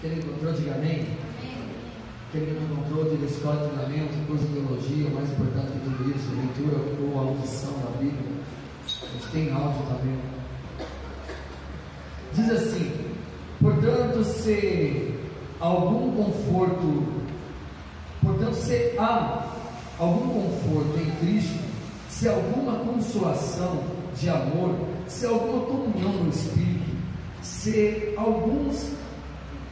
Quem encontrou, diga amém. Quem não encontrou, diga escola de treinamento, curso de teologia, o mais importante de tudo isso, leitura ou audição da Bíblia. A gente tem áudio também. Diz assim: portanto, se há algum conforto em Cristo, se há alguma consolação de amor, se há alguma comunhão no Espírito, se alguns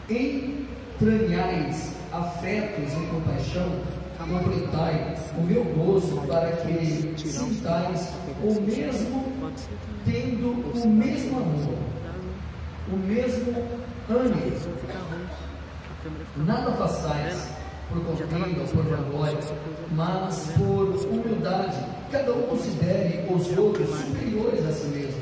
entranhais afetos e compaixão, completai o meu gozo, para que sintais o mesmo, tendo o mesmo amor, o mesmo ânimo. Nada façais por contenda ou por vanglória, mas por humildade. Cada um considere os outros superiores a si mesmo.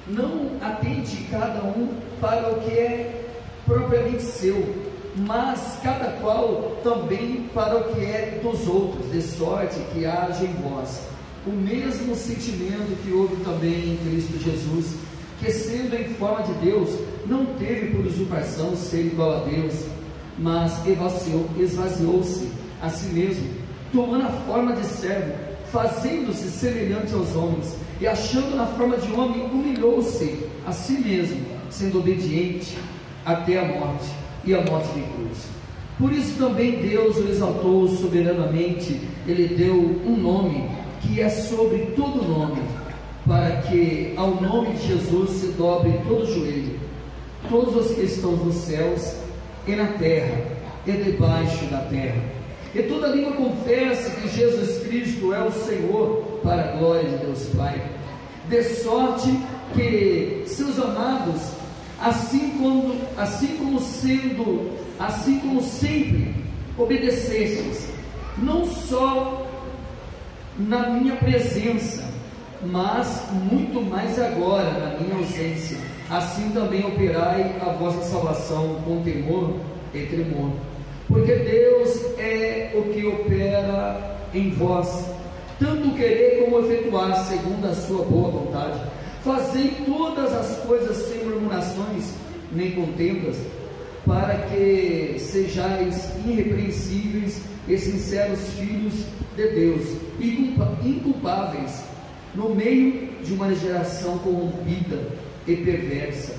Não atente cada um para o que é propriamente seu, mas cada qual também para o que é dos outros, de sorte que haja em vós o mesmo sentimento que houve também em Cristo Jesus, que sendo em forma de Deus, não teve por usurpação ser igual a Deus, mas esvaziou-se a si mesmo, tomando a forma de servo, fazendo-se semelhante aos homens, e achando na forma de homem, humilhou-se a si mesmo, sendo obediente até a morte, e a morte de cruz. Por isso também Deus o exaltou soberanamente, Ele deu um nome que é sobre todo nome, para que ao nome de Jesus se dobre todo joelho, todos os que estão nos céus e na terra e debaixo da terra, e toda língua confesse que Jesus Cristo é o Senhor, para a glória de Deus Pai. De sorte que seus amados, assim como sempre obedecestes, não só na minha presença, mas muito mais agora na minha ausência, assim também operai a vossa salvação com temor e tremor, porque Deus é o que opera em vós, tanto querer como efetuar, segundo a sua boa vontade. Fazei todas as coisas sem murmurações nem contendas, para que sejais irrepreensíveis e sinceros filhos de Deus, inculpáveis no meio de uma geração corrompida e perversa,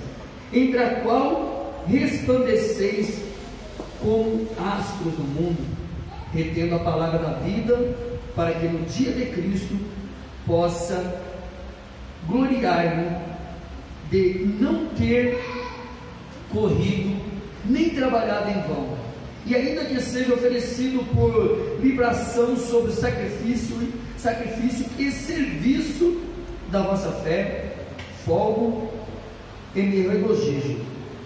entre a qual resplandeceis como astros no mundo, retendo a palavra da vida, para que no dia de Cristo possa gloriar-me de não ter corrido nem trabalhado em vão, e ainda que seja oferecido por libação sobre sacrifício e serviço da vossa fé, folgo e me regozijo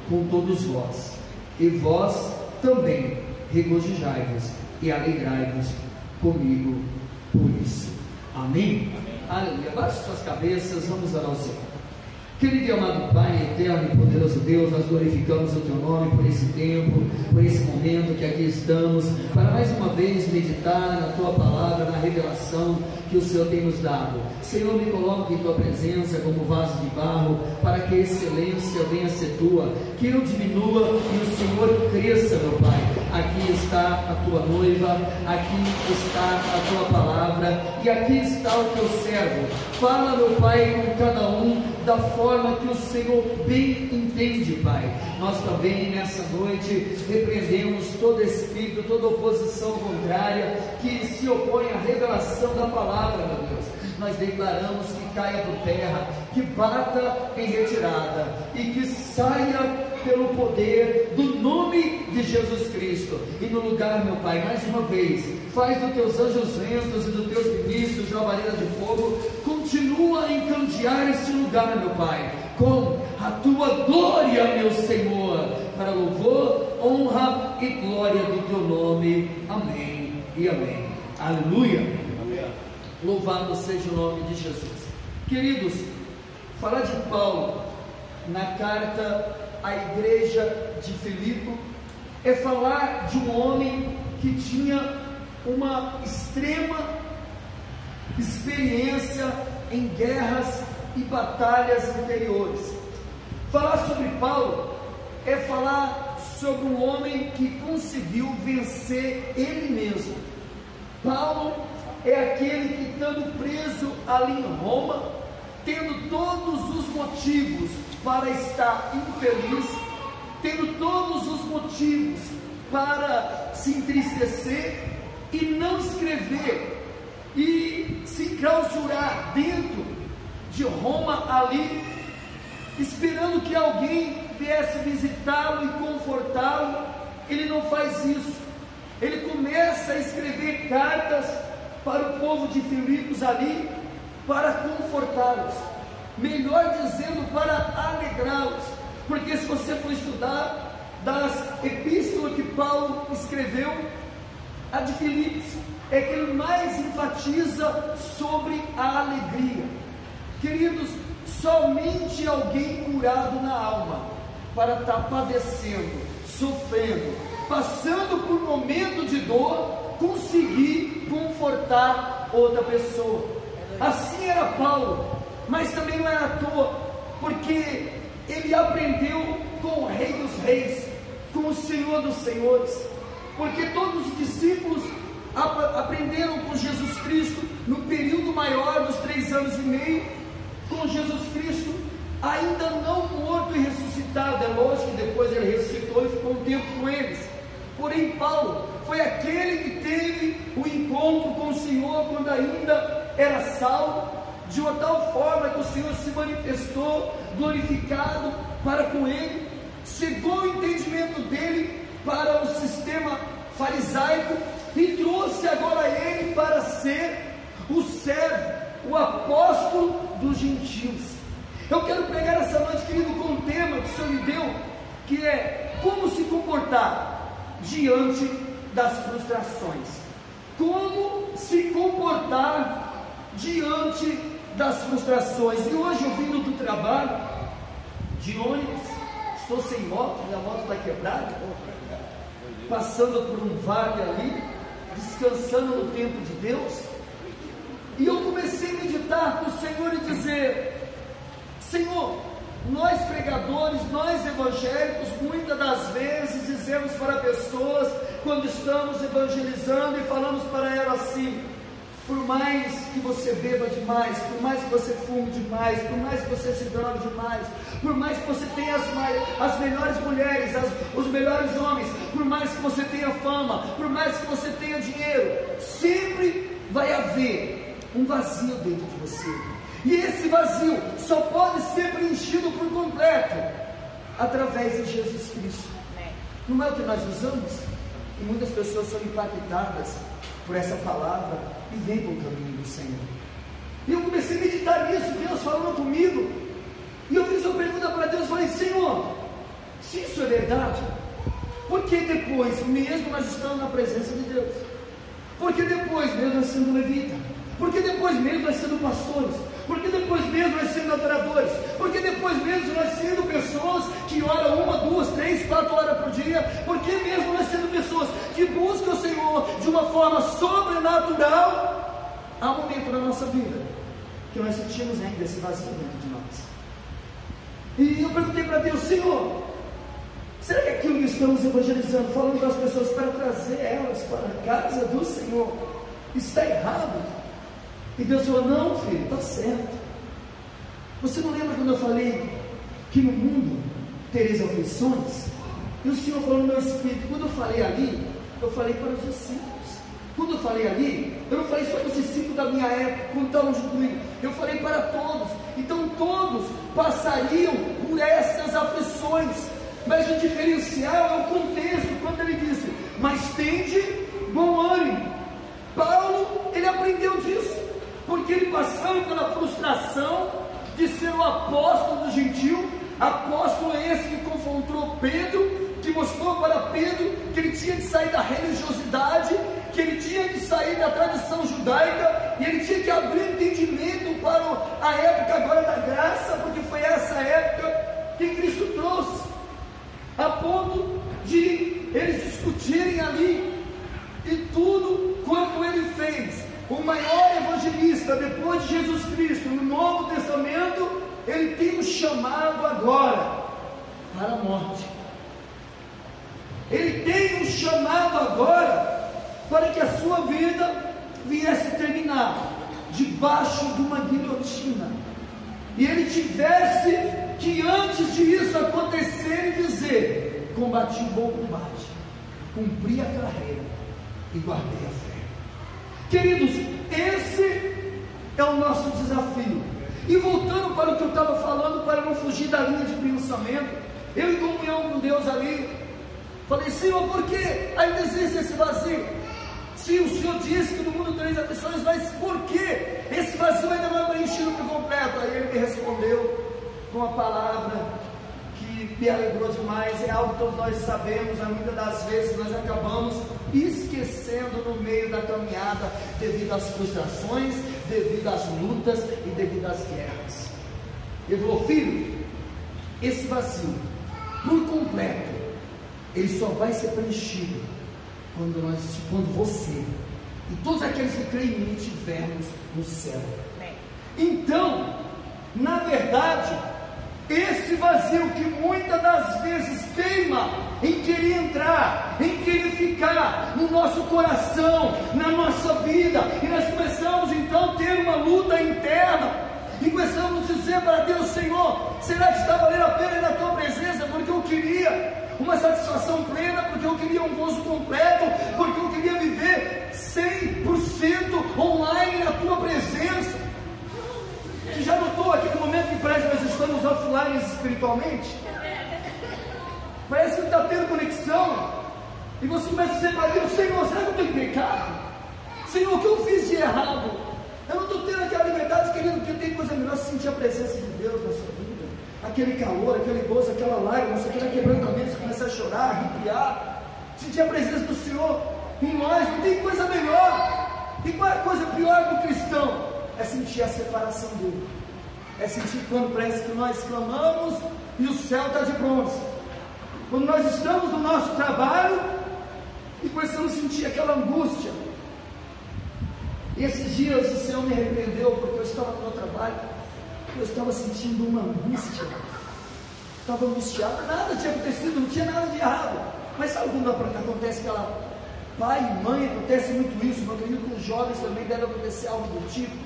com todos vós, e vós também regozijai-vos e alegrai-vos comigo por isso. Amém? Aleluia. Abaixe suas cabeças, vamos orar ao Senhor. Querido e amado Pai, eterno e poderoso Deus, nós glorificamos o Teu nome por esse tempo, por esse momento que aqui estamos, para mais uma vez meditar na Tua palavra, na revelação que o Senhor tem nos dado. Senhor, me coloque em Tua presença como vaso de barro, para que a excelência venha a ser Tua, que eu diminua e o Senhor cresça, meu Pai. Aqui está a Tua noiva, aqui está a Tua palavra, e aqui está o Teu servo. Fala, meu Pai, com cada um da forma que o Senhor bem entende, Pai. Nós também nessa noite repreendemos todo espírito, toda oposição contrária que se opõe à revelação da palavra, meu Deus. Nós declaramos que caia por terra, que bata em retirada e que saia pelo poder do nome de Jesus Cristo. E no lugar, meu Pai, mais uma vez, faz dos teus anjos ventos e dos teus ministros labareda de fogo, continua a encandear este lugar, meu Pai, com a tua glória, meu Senhor, para louvor, honra e glória do teu nome. Amém e amém. Aleluia. Amém. Louvado seja o nome de Jesus. Queridos, falar de Paulo na carta à igreja de Filipe é falar de um homem que tinha uma extrema experiência em guerras e batalhas interiores. Falar sobre Paulo é falar sobre um homem que conseguiu vencer ele mesmo. Paulo é aquele que, estando preso ali em Roma, tendo todos os motivos para estar infeliz, tendo todos os motivos para se entristecer e não escrever e se clausurar dentro de Roma ali, esperando que alguém viesse visitá-lo e confortá-lo, ele não faz isso. Ele começa a escrever cartas para o povo de Filipos ali, para confortá-los, melhor dizendo, para alegrá-los, porque se você for estudar das epístolas que Paulo escreveu, a de Filipos é que ele mais enfatiza sobre a alegria. Queridos, somente alguém curado na alma, para estar padecendo, sofrendo, passando por um momento de dor, conseguir confortar outra pessoa. Assim era Paulo, mas também não era à toa, porque ele aprendeu com o Rei dos Reis, com o Senhor dos Senhores, porque todos os discípulos aprenderam com Jesus Cristo no período maior dos 3 anos e meio, com Jesus Cristo ainda não morto e ressuscitado. É lógico que depois ele ressuscitou e ficou um tempo com eles, porém Paulo foi aquele que teve o encontro com o Senhor quando ainda era Saulo, de uma tal forma que o Senhor se manifestou glorificado para com ele, cegou o entendimento dele para o sistema farisaico e trouxe agora ele para ser o servo, o apóstolo dos gentios. Eu quero pregar essa noite, querido, com um tema que o Senhor me deu, que é como se comportar diante das frustrações. Como se comportar diante das frustrações. E hoje, eu vindo do trabalho, de ônibus, estou sem moto, minha moto está quebrada, passando por um vale ali, descansando no tempo de Deus, e eu comecei a meditar com o Senhor e dizer: Senhor, nós pregadores, nós evangélicos, muitas das vezes dizemos para pessoas, quando estamos evangelizando, e falamos para elas assim: por mais que você beba demais, por mais que você fume demais, por mais que você se drogue demais, por mais que você tenha as melhores mulheres, os melhores homens, por mais que você tenha fama, por mais que você tenha dinheiro, sempre vai haver um vazio dentro de você, e esse vazio só pode ser preenchido por completo através de Jesus Cristo. Não é o que nós usamos? E muitas pessoas são impactadas por essa palavra e vem para o caminho do Senhor. E eu comecei a meditar nisso, Deus falando comigo, e eu fiz uma pergunta para Deus, falei: Senhor, se isso é verdade, por que depois mesmo nós estamos na presença de Deus? Por que depois mesmo nós sendo levita? Por que depois mesmo nós sendo pastores? Por que depois mesmo nós sendo adoradores? Por que depois mesmo nós sendo pessoas que oram 1, 2, 3, 4 horas por dia? Por que mesmo nós sendo pessoas que buscam o Senhor de uma forma sobrenatural? Há um momento na nossa vida que nós sentimos ainda esse vazio dentro de nós. E eu perguntei para Deus: Senhor, será que aquilo que estamos evangelizando, falando para as pessoas para trazer elas para a casa do Senhor, está errado? E Deus falou: não, filho, está certo. Você não lembra quando eu falei que no mundo tereis aflições? E o Senhor falou no meu espírito. Quando eu falei ali, eu falei para os discípulos. Quando eu falei ali, eu não falei só para os discípulos da minha época, quando estavam junto comigo, eu falei para todos. Então todos passariam por essas aflições, mas o diferencial é o contexto, quando ele disse: mas tende bom ânimo. Paulo, ele aprendeu disso, porque ele passou pela frustração de ser o apóstolo do gentio, apóstolo esse que confrontou Pedro, que mostrou para Pedro que ele tinha de sair da religiosidade, que ele tinha de sair da tradição judaica, e ele tinha que abrir entendimento para a época agora da graça, porque foi essa época que Cristo trouxe, a ponto de eles discutirem ali, e tudo quanto ele fez. O maior evangelista depois de Jesus Cristo no Novo Testamento, ele tem um chamado agora para a morte. Ele tem um chamado agora para que a sua vida viesse terminar debaixo de uma guilhotina, e ele tivesse que, antes disso acontecer, dizer: combati o bom combate, cumpri a carreira e guardei a fé. Queridos, esse é o nosso desafio. E voltando para o que eu estava falando, para não fugir da linha de pensamento, eu em comunhão com Deus ali, falei: Senhor, por que ainda existe esse vazio? Se o Senhor disse que no mundo tereis aflições, mas por que esse vazio ainda não é preenchido por completo? Aí ele me respondeu com uma palavra que me alegrou demais. É algo que todos nós sabemos, mas muitas das vezes nós acabamos esquecendo no meio da caminhada, devido às frustrações, devido às lutas e devido às guerras. Ele falou: filho, esse vazio por completo, ele só vai ser preenchido quando você e todos aqueles que creem em mim estivermos no céu. Então, na verdade, esse vazio que muitas das vezes teima em querer entrar, em querer ficar no nosso coração, na nossa vida, e nós começamos então a ter uma luta interna, e começamos a dizer para Deus: Senhor, será que está valendo a pena ir na tua presença? Porque eu queria uma satisfação plena, porque eu queria um gozo completo, porque eu queria viver 100% online na tua presença. Você já notou aqui no momento que parece que nós estamos offline espiritualmente? Parece que está tendo conexão, e você começa a dizer para Deus: Senhor, será que eu estou em pecado? Senhor, o que eu fiz de errado? Eu não estou tendo aquela liberdade, querido, porque tem coisa melhor se sentir a presença de Deus na sua vida. Aquele calor, aquele gozo, aquela lágrima, você quer quebrantamento, você começa a chorar, arrepiar, sentir a presença do Senhor em nós. Não tem coisa melhor. E qual é a coisa pior do cristão? É sentir a separação dele. É sentir quando parece que nós clamamos e o céu está de bronze. Quando nós estamos no nosso trabalho e começamos a sentir aquela angústia. E esses dias o Senhor me repreendeu, porque eu estava no meu trabalho, eu estava sentindo uma angústia, estava angustiado, nada tinha acontecido, não tinha nada de errado, mas sabe quando acontece aquela pai e mãe, acontece muito isso, eu acredito que os jovens também deve acontecer algo do tipo,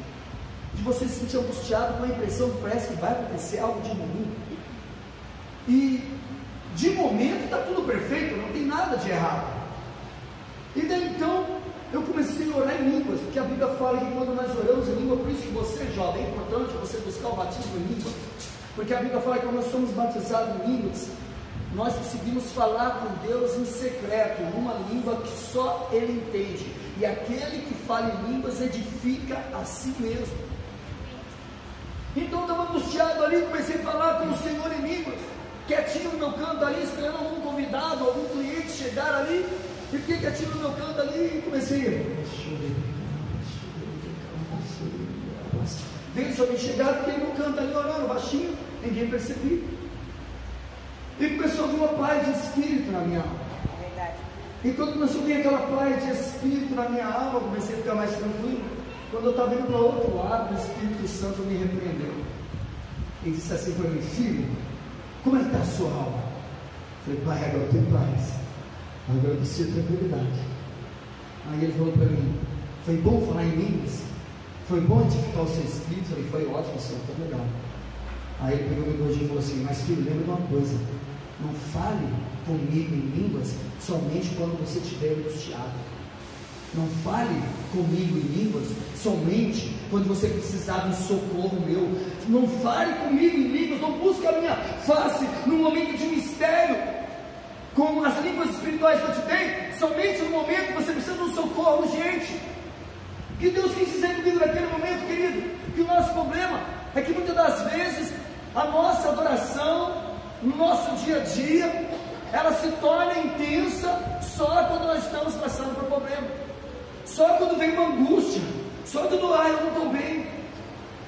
de você se sentir angustiado com a impressão que parece que vai acontecer algo de ruim, e de momento está tudo perfeito, não tem nada de errado, e daí então eu comecei a orar em línguas, porque a Bíblia fala que quando nós oramos em língua, por isso que você, jovem, é importante você buscar o batismo em língua, porque a Bíblia fala que quando nós somos batizados em línguas, nós conseguimos falar com Deus em secreto, numa língua que só Ele entende, e aquele que fala em línguas edifica a si mesmo. Então eu estava angustiado ali, comecei a falar com o Senhor em línguas, quietinho no meu canto ali, esperando algum convidado, algum cliente chegar ali, e fiquei quietinho no meu canto ali e comecei. Veio só me chegar, fiquei no canto ali orando baixinho, ninguém percebia. E começou a vir uma paz de espírito na minha alma. E quando começou a vir aquela paz de espírito na minha alma, eu comecei a ficar mais tranquilo. Quando eu estava indo para o outro lado, o Espírito Santo me repreendeu. E disse assim para mim: filho, como é que está a sua alma? Eu falei: pai, agora eu tenho paz. Agora eu preciso de tranquilidade. Aí ele falou para mim: foi bom falar em línguas? Foi bom edificar o seu espírito? Eu falei: foi ótimo, senhor, está legal. Aí ele pegou meu elogio e falou assim: mas filho, lembra de uma coisa, não fale comigo em línguas somente quando você estiver angustiado. Não fale comigo em línguas somente quando você precisar de um socorro meu. Não fale comigo em línguas, não busque a minha face no momento de mistério, como as línguas espirituais que eu te dei, somente no momento que você precisa de um socorro urgente. Que Deus quis dizer comigo naquele momento, querido, que o nosso problema é que muitas das vezes a nossa adoração, no nosso dia a dia, ela se torna intensa só quando nós estamos passando por problema, só quando vem uma angústia, só quando eu não estou bem.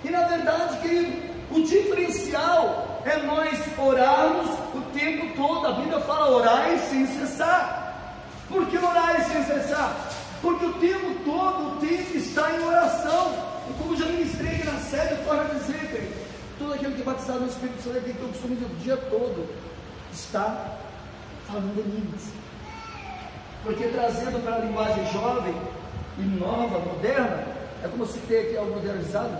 E na verdade, querido, o diferencial é nós orarmos o tempo todo. A Bíblia fala: orai sem cessar. Por que orai sem cessar? Porque o tempo todo, o tempo está em oração. E como já ministrei aqui na série, eu torno a dizer, querido, todo aquele que é batizado no Espírito Santo tem que ter o costume do dia todo estar falando em línguas. Porque trazendo para a linguagem jovem e nova, moderna, é como se ter aqui algo modernizado,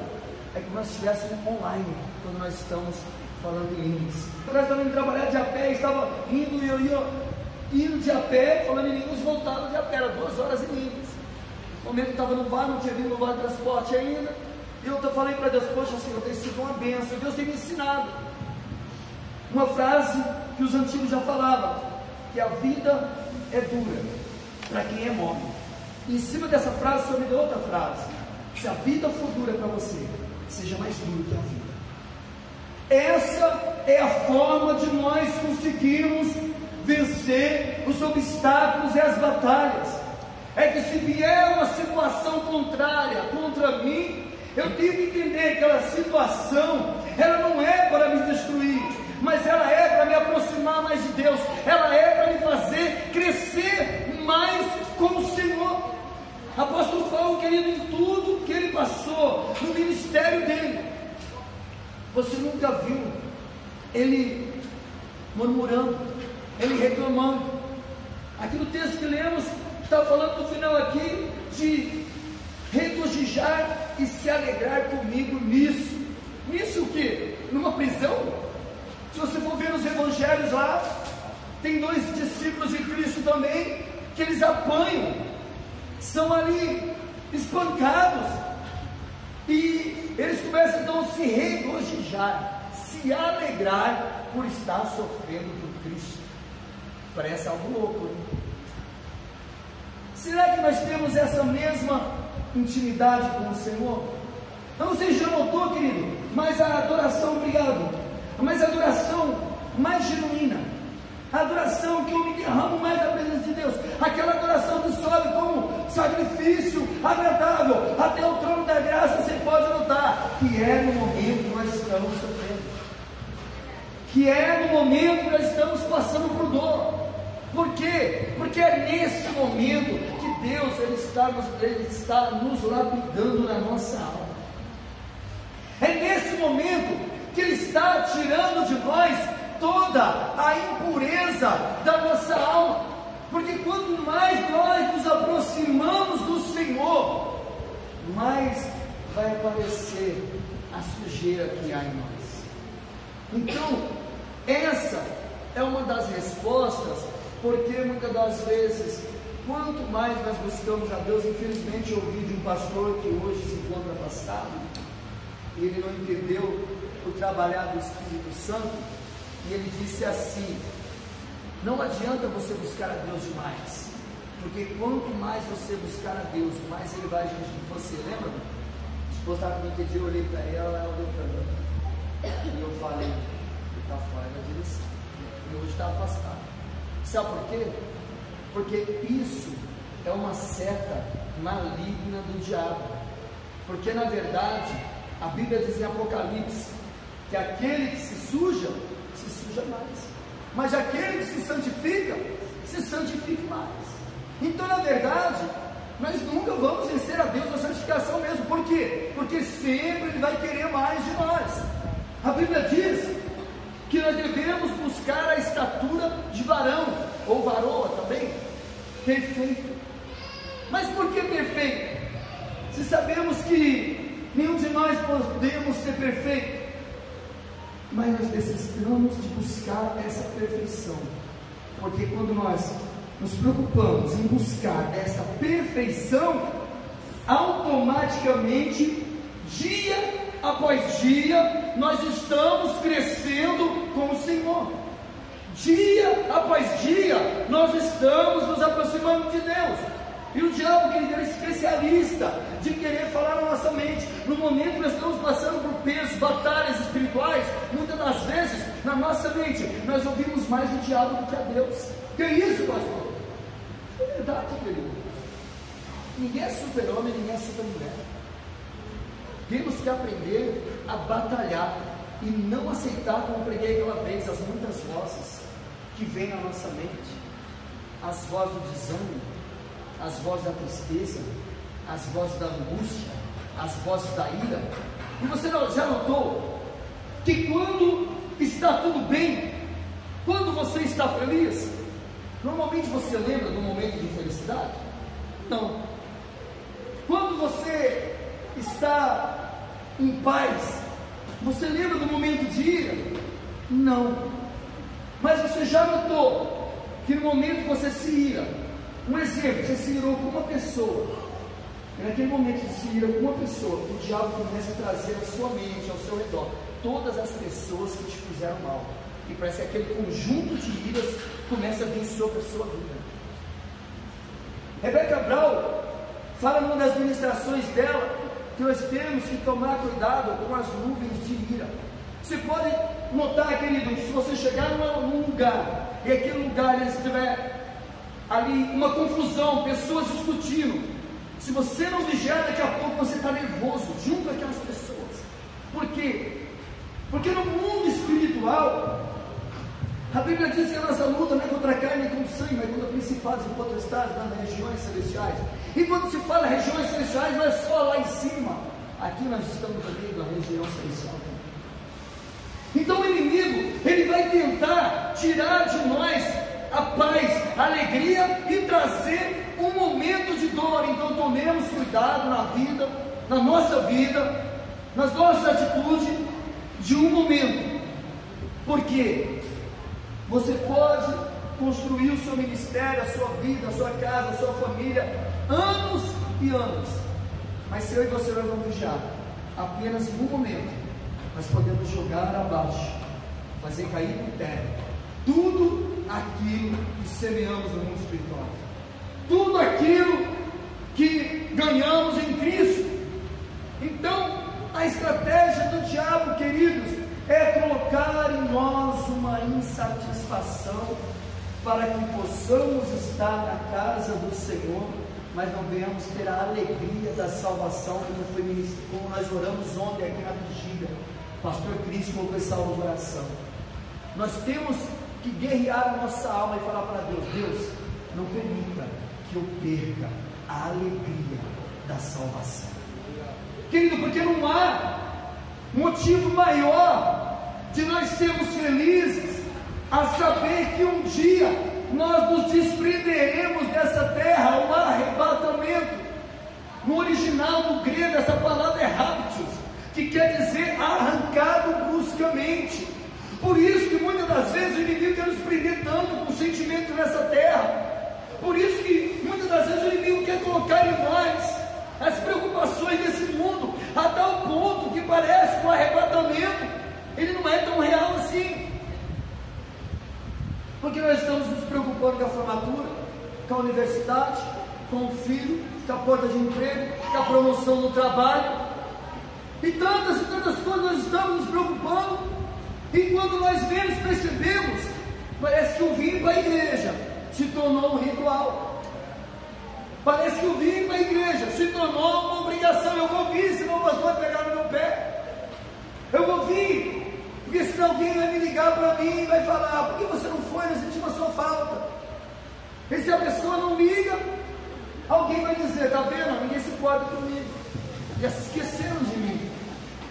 é como se estivéssemos online, quando nós estamos falando em línguas. Nós estávamos indo trabalhar de a pé, estava indo e eu ia indo de a pé, falando em línguas, voltado de a pé, era 2 horas em línguas. No momento que estava no VAR, não tinha vindo no VAR de transporte ainda, e eu falei para Deus, poxa Senhor, tem sido uma bênção, Deus tem me ensinado uma frase que os antigos já falavam, que a vida é dura para quem é mole. Em cima dessa frase, o Senhor me deu outra frase: se a vida for dura para você, seja mais duro que a vida. Essa é a forma de nós conseguirmos vencer os obstáculos e as batalhas. É que se vier uma situação contrária contra mim, eu tenho que entender que aquela situação, ela não é para me destruir, mas ela é para me aproximar mais de Deus, ela é para me fazer crescer mais com o Senhor. Apóstolo Paulo, querido, em tudo que ele passou no ministério dele, você nunca viu ele murmurando, ele reclamando. Aqui no texto que lemos, está falando no final aqui de regozijar e se alegrar comigo nisso. Nisso o quê? Numa prisão? Se você for ver nos evangelhos lá, tem 2 discípulos de Cristo também, que eles apanham, são ali espancados, e eles começam então a se regozijar, se alegrar por estar sofrendo por Cristo. Parece algo louco, né? Será que nós temos essa mesma intimidade com o Senhor? Eu não sei se já notou, querido, mas a adoração, obrigado, mas a adoração mais genuína, a adoração que eu me derramo mais na presença de Deus, aquela adoração que sobe como sacrifício agradável até o trono da graça, você pode notar que é no momento que nós estamos sofrendo, que é no momento que nós estamos passando por dor. Por quê? Porque é nesse momento que Deus ele está nos lapidando na nossa alma. É nesse momento que Ele está tirando de nós toda a impureza da nossa alma. Porque quanto mais nós nos aproximamos do Senhor, mais vai aparecer a sujeira que há em nós. Então, essa é uma das respostas, porque muitas das vezes, quanto mais nós buscamos a Deus, infelizmente eu ouvi de um pastor que hoje se encontra afastado, e ele não entendeu o trabalhar do Espírito Santo, e ele disse assim: não adianta você buscar a Deus demais, porque quanto mais você buscar a Deus, mais Ele vai agir em você. Lembra? A esposa estava comigo, eu olhei para ela, ela olhou para mim, e eu falei: ele está fora da direção, e hoje está afastado. Sabe por quê? Porque isso é uma seta maligna do diabo. Porque na verdade, a Bíblia diz em Apocalipse que aquele que se suja mais, mas aquele que se santifica mais. Então, na verdade, nós nunca vamos vencer a Deus na santificação mesmo. Por quê? Porque sempre Ele vai querer mais de nós. A Bíblia diz que nós devemos buscar a estatura de varão, ou varoa também, perfeito. Mas por que perfeito? Se sabemos que nenhum de nós podemos ser perfeito, mas nós precisamos de buscar essa perfeição, porque quando nós nos preocupamos em buscar esta perfeição, automaticamente, dia após dia, nós estamos crescendo com o Senhor. Dia após dia, nós estamos nos aproximando de Deus. E o diabo, querido, é especialista de querer falar na nossa mente. No momento que nós estamos passando por pesos, batalhas espirituais, muitas das vezes, na nossa mente, nós ouvimos mais o diabo do que a Deus. Que isso, pastor? É verdade, querido. Ninguém é super-homem, ninguém é super-mulher. Temos que aprender a batalhar e não aceitar, como preguei aquela vez, as muitas vozes que vêm na nossa mente. As vozes do desânimo, as vozes da tristeza, as vozes da angústia, as vozes da ira. E você já notou que quando está tudo bem, quando você está feliz, Normalmente você lembra do momento de felicidade? Não. Quando você está em paz, você lembra do momento de ira? Não. Mas você já notou que no momento que você se ira, um exemplo, você se irou com uma pessoa, e naquele momento de se ira com uma pessoa, o diabo começa a trazer à sua mente, ao seu redor, todas as pessoas que te fizeram mal, e parece que aquele conjunto de iras começa a vir sobre a sua vida. Rebeca Brau fala numa das ministrações dela que nós temos que tomar cuidado com as nuvens de ira. Você pode notar, querido, se você chegar num lugar e aquele lugar estiver ali uma confusão, pessoas discutindo, se você não vigiar, daqui a pouco você está nervoso junto com aquelas pessoas. Por quê? Porque no mundo espiritual, a Bíblia diz que a nossa luta não é contra a carne e contra o sangue, mas contra principados e potestades nas regiões celestiais. E quando se fala regiões celestiais, não é só lá em cima. Aqui nós estamos também na região celestial. Então o inimigo, ele vai tentar tirar de nós a paz, a alegria e trazer um momento de dor. Então tomemos cuidado na vida, na nossa vida, nas nossas atitudes de um momento. Porque você pode construir o seu ministério, a sua vida, a sua casa, a sua família, anos e anos, mas se eu e você não vamos vigiar, apenas em um momento nós podemos jogar abaixo, fazer cair no terra tudo aquilo que semeamos no mundo espiritual, tudo aquilo que ganhamos em Cristo. Então a estratégia do diabo, queridos, é colocar em nós uma insatisfação para que possamos estar na casa do Senhor, mas não venhamos ter a alegria da salvação, como nós oramos ontem aqui na vigília. O pastor Cristo colocou essa aula de oração. Nós temos que guerrear a nossa alma e falar para Deus: Deus, não permita que eu perca a alegria da salvação, querido, porque não há motivo maior de nós sermos felizes a saber que um dia nós nos desprenderemos dessa terra, o arrebatamento. No original, no grego, essa palavra é raptus, que quer dizer arrancado bruscamente. Por isso que muitas das vezes o inimigo quer nos prender tanto com o sentimento nessa terra. Por isso que muitas das vezes o inimigo quer colocar em nós as preocupações desse mundo, a tal ponto que parece que o arrebatamento ele não é tão real assim, porque nós estamos nos preocupando com a formatura, com a universidade, com o filho, com a porta de emprego, com a promoção no trabalho, e tantas coisas nós estamos nos preocupando, e quando nós menos percebemos, parece que o vir para a igreja se tornou um ritual, parece que o vir para a igreja se tornou uma obrigação. Eu vou vir, senão o pastor vai pegar no meu pé, eu vou vir, porque senão alguém vai me ligar para mim e vai falar: por que você não foi? Nós sentimos a sua falta. E se a pessoa não liga, alguém vai dizer: está vendo? Ninguém se importa comigo, já se esqueceram de mim.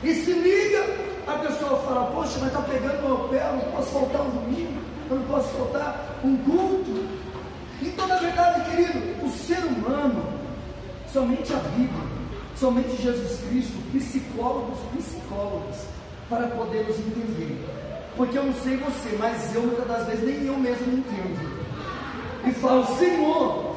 E se liga, a pessoa fala: poxa, mas está pegando no meu pé, eu não posso faltar um domingo, eu não posso faltar um culto. Então, na verdade, querido, o ser humano, somente a Bíblia, somente Jesus Cristo, psicólogos, para poder nos entender. Porque eu não sei você, mas eu muitas das vezes nem eu mesmo me entendo. E falo: Senhor,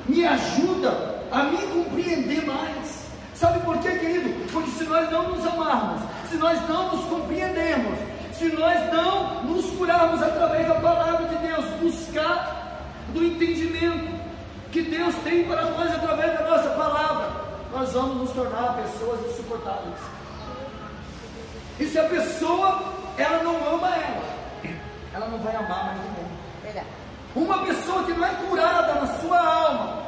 me ajuda a me compreender mais. Sabe por quê, querido? Porque se nós não nos amarmos, se nós não nos compreendermos, se nós não nos curarmos através da palavra de Deus, buscar do entendimento que Deus tem para nós através da nossa palavra, nós vamos nos tornar pessoas insuportáveis. E se a pessoa, ela não ama ela não vai amar mais ninguém. Verdade. Uma pessoa que não é curada na sua alma,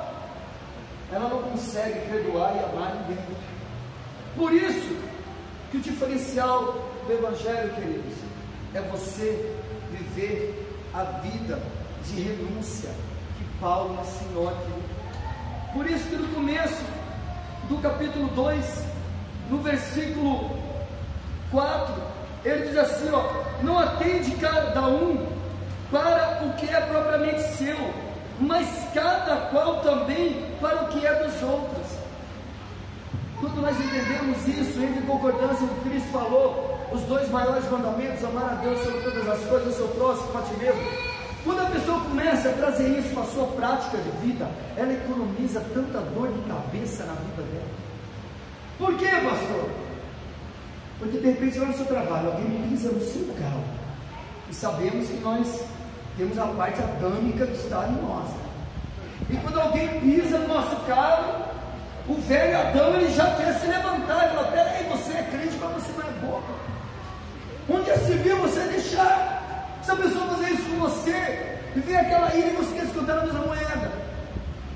ela não consegue perdoar e amar ninguém. Por isso que o diferencial do Evangelho, queridos, é você viver a vida de renúncia que Paulo ensinou aqui. Por isso que no começo do capítulo 2, no versículo 4, ele diz assim: ó, não atende cada um para o que é propriamente seu, mas cada qual também para o que é dos outros. Quando nós entendemos isso, em concordância com o que Cristo falou, os dois maiores mandamentos, amar a Deus sobre todas as coisas, o seu próximo como a ti mesmo. Quando a pessoa começa a trazer isso para a sua prática de vida, ela economiza tanta dor de cabeça na vida dela. Por quê, pastor? Porque de repente lá no seu trabalho, alguém pisa no seu carro, e sabemos que nós temos a parte adâmica que está em nós, e quando alguém pisa no nosso carro, o velho Adão, ele já quer se levantar, ele fala, peraí, você é crente, mas você não é boca. Onde já se viu você deixar se a pessoa fazer isso com você, e vem aquela ira e você quer escutar a mesma moeda?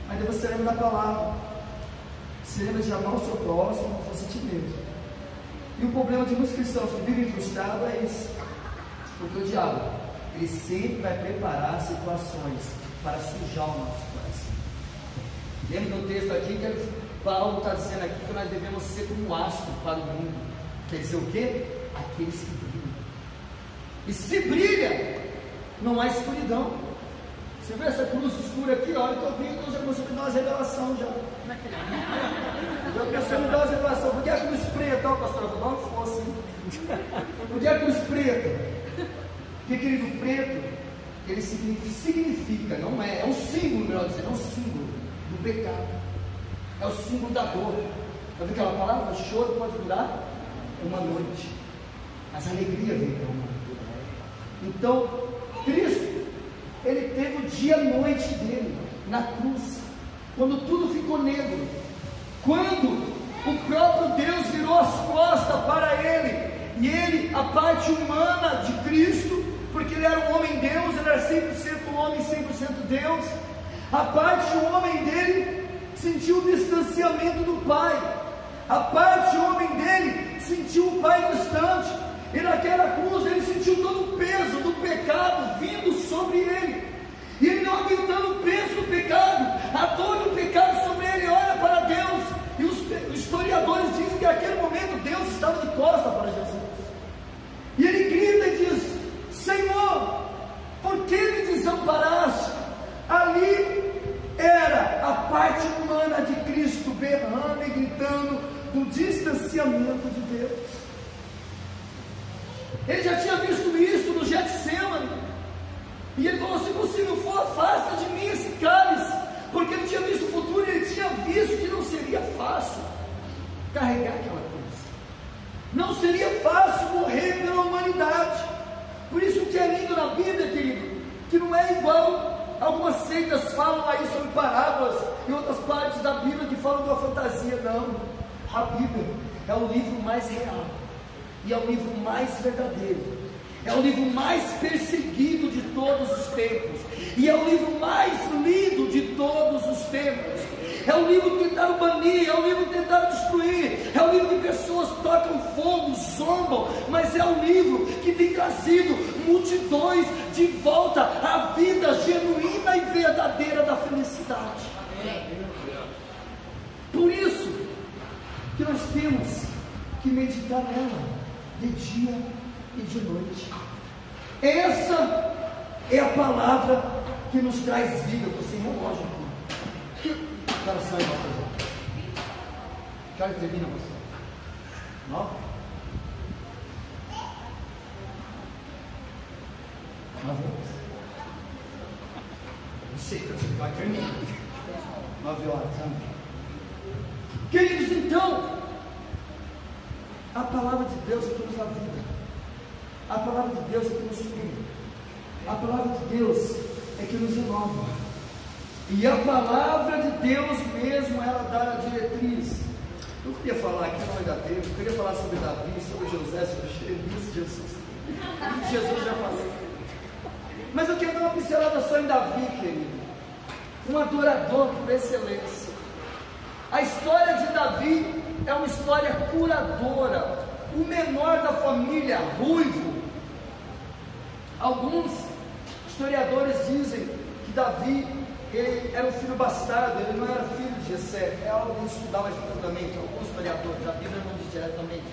Aí depois você lembra da palavra, você lembra de amar o seu próximo como fosse a ti mesmo. E o problema de muitos cristãos que vivem frustrados é isso, porque o diabo, ele sempre vai preparar situações para sujar o nosso coração. Lembra do texto aqui que Paulo está dizendo aqui que nós devemos ser como um astro para o mundo. Quer dizer o quê? Aqueles que brilham. E se brilha, não há escuridão. Você vê essa cruz escura aqui, a hora que eu vi, então já começou a me dar umas revelações já. Já começou a me dar umas revelações. Por que a cruz preta, ó, pastor? Eu vou dar uma força, hein? Por que a cruz preta? Porque, querido, preto, ele significa, não é, é um símbolo, melhor dizendo, é um símbolo do pecado, é o símbolo da dor. Sabe aquela palavra? O choro pode durar uma noite, mas a alegria vem para uma noite. Então, Cristo, ele teve o dia e noite dele na cruz, quando tudo ficou negro, quando o próprio Deus virou as costas para ele, e ele, a parte humana de Cristo, porque ele era um homem Deus, ele era 100% homem, 100% Deus, a parte homem dele sentiu o distanciamento do Pai, a parte homem dele sentiu o Pai distante, e naquela cruz ele sentiu todo o peso do pecado vindo sobre ele, e ele não aguentando o peso do pecado, a dor do pecado sobre ele, olha para Deus, e os historiadores dizem que naquele momento Deus estava de costas para Jesus, e ele grita e diz, Senhor, por que me desamparaste? Ali era a parte humana de Cristo berrando e gritando do distanciamento de Deus. Ele já tinha visto isso no Getsemane, e ele falou, se possível for, afasta de mim esse cálice, porque ele tinha visto o futuro, e ele tinha visto que não seria fácil carregar aquela cruz, não seria fácil morrer pela humanidade. Por isso que é lindo na Bíblia, querido, que não é igual, algumas seitas falam aí sobre parábolas, e outras partes da Bíblia que falam de uma fantasia. Não, a Bíblia é o livro mais real, e é o livro mais verdadeiro, é o livro mais perseguido de todos os tempos, e é o livro mais lido de todos os tempos. É o livro que tentaram banir, é o livro que tentaram destruir, é o livro que pessoas tocam fogo, zombam, mas é o livro que tem trazido multidões de volta à vida genuína e verdadeira da felicidade. Por isso que nós temos que meditar nela de dia e de noite. Essa é a palavra que nos traz vida. Eu estou sem relógio aqui. Agora só em nota. Que hora termina você? 9? 9 horas. Não sei quando você vai terminar. 9 horas, amém. Queridos, então, a palavra de Deus é que nos dá vida. A palavra de Deus é que nos cura. A palavra de Deus é que nos renova. E a palavra de Deus mesmo, ela dá a diretriz. Eu queria falar aqui, não vai dar tempo. Eu queria falar sobre Davi, sobre José, sobre Jesus. Jesus já falei. Mas eu quero dar uma pincelada só em Davi, querido. Um adorador por excelência. A história de Davi é uma história curadora. O menor da família, ruivo. Alguns historiadores dizem que Davi, ele era um filho bastardo, ele não era filho de Jessé. É algo que a gente estudar mais profundamente, alguns historiadores, a Bíblia não diz diretamente.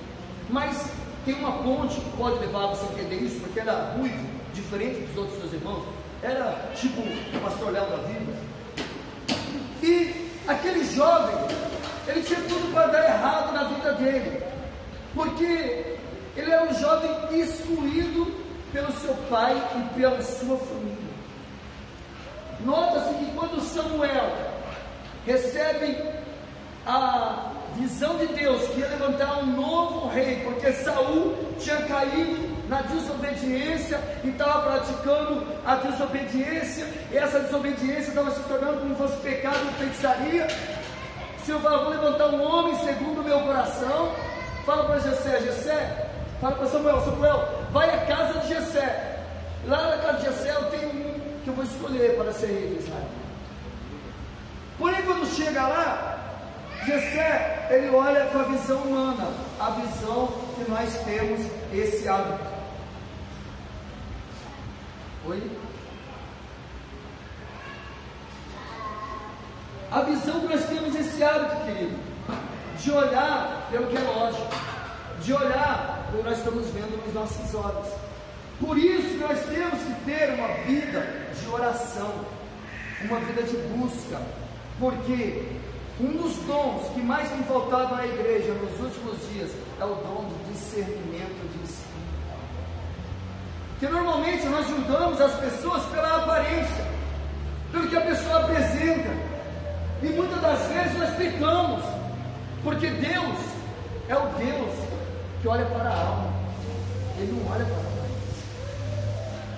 Mas tem uma ponte que pode levar a você a entender isso, porque era ruivo. diferente dos outros seus irmãos, era tipo o pastor Léo da vida. E aquele jovem, ele tinha tudo para dar errado na vida dele, porque ele era um jovem excluído pelo seu pai e pela sua família. Nota-se que quando Samuel recebe a visão de Deus que ia levantar um novo rei, porque Saul tinha caído na desobediência e estava praticando a desobediência, e essa desobediência estava se tornando como fosse pecado e feitiçaria. O Senhor fala: vou levantar um homem segundo o meu coração. Fala para Jessé, fala para Samuel, vai à casa de Jessé. Lá na casa de Jessé eu tenho um que eu vou escolher para ser rei de Israel. Porém, quando chega lá, Jessé, ele olha com a visão humana, a visão que nós temos esse hábito. Oi? A visão que nós temos esse hábito, querido, de olhar pelo que é lógico, de olhar pelo que nós estamos vendo nos nossos olhos. Por isso nós temos que ter uma vida de oração, uma vida de busca, porque um dos dons que mais tem faltado na igreja nos últimos dias é o dom de discernimento de espírito. Porque normalmente nós julgamos as pessoas pela aparência, pelo que a pessoa apresenta, e muitas das vezes nós pecamos, porque Deus é o Deus que olha para a alma, Ele não olha para a aparência.